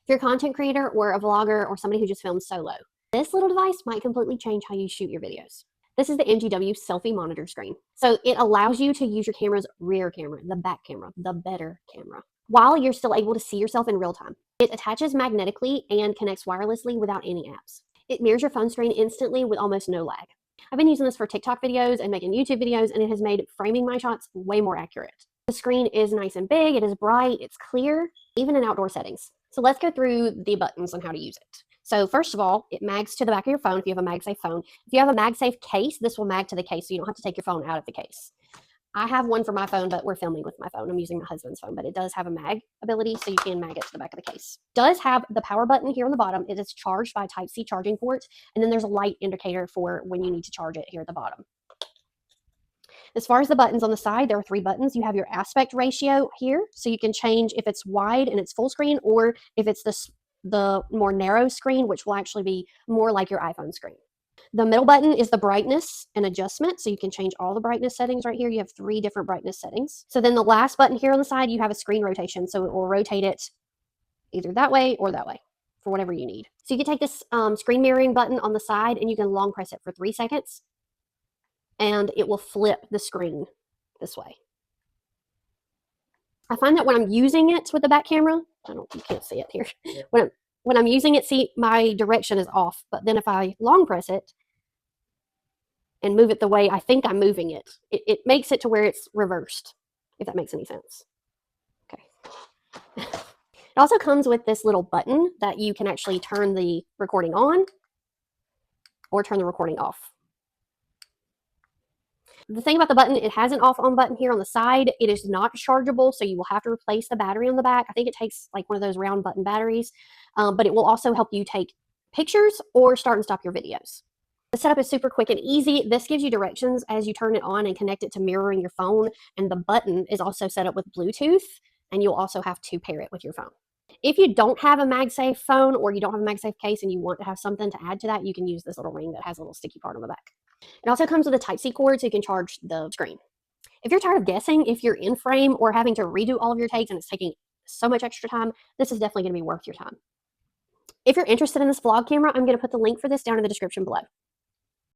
If you're a content creator or a vlogger or somebody who just films solo, this little device might completely change how you shoot your videos. This is the MGW Selfie monitor screen. So it allows you to use your camera's rear camera, the back camera, the better camera, while you're still able to see yourself in real time. It attaches magnetically and connects wirelessly without any apps. It mirrors your phone screen instantly with almost no lag. I've been using this for TikTok videos and making YouTube videos, and it has made framing my shots way more accurate. The screen is nice and big, it is bright, it's clear, even in outdoor settings. So let's go through the buttons on how to use it. So first of all, it mags to the back of your phone if you have a MagSafe phone. If you have a MagSafe case, this will mag to the case, so you don't have to take your phone out of the case. I have one for my phone, but we're filming with my phone. I'm using my husband's phone, but it does have a mag ability, so you can mag it to the back of the case. It does have the power button here on the bottom. It is charged by a Type-C charging port, and then there's a light indicator for when you need to charge it here at the bottom. As far as the buttons on the side, there are 3 buttons. You have your aspect ratio here, so you can change if it's wide and it's full screen, or if it's the more narrow screen, which will actually be more like your iPhone screen. The middle button is the brightness and adjustment, so you can change all the brightness settings right here. You have 3 different brightness settings. So then the last button here on the side, you have a screen rotation, so it will rotate it either that way or that way for whatever you need. So you can take this screen mirroring button on the side and you can long press it for 3 seconds, and it will flip the screen this way. I find that when I'm using it with the back camera, you can't see it here. Yeah. When I'm using it, see, my direction is off. But then if I long press it and move it the way I think I'm moving it, it makes it to where it's reversed, if that makes any sense. Okay. It also comes with this little button that you can actually turn the recording on or turn the recording off. The thing about the button, it has an off-on button here on the side. It is not chargeable, so you will have to replace the battery on the back. I think it takes like one of those round button batteries, but it will also help you take pictures or start and stop your videos. The setup is super quick and easy. This gives you directions as you turn it on and connect it to mirroring your phone, and the button is also set up with Bluetooth, and you'll also have to pair it with your phone. If you don't have a MagSafe phone or you don't have a MagSafe case and you want to have something to add to that, you can use this little ring that has a little sticky part on the back. It also comes with a Type-C cord, so you can charge the screen. If you're tired of guessing if you're in frame or having to redo all of your takes and it's taking so much extra time, this is definitely going to be worth your time. If you're interested in this vlog camera, I'm going to put the link for this down in the description below.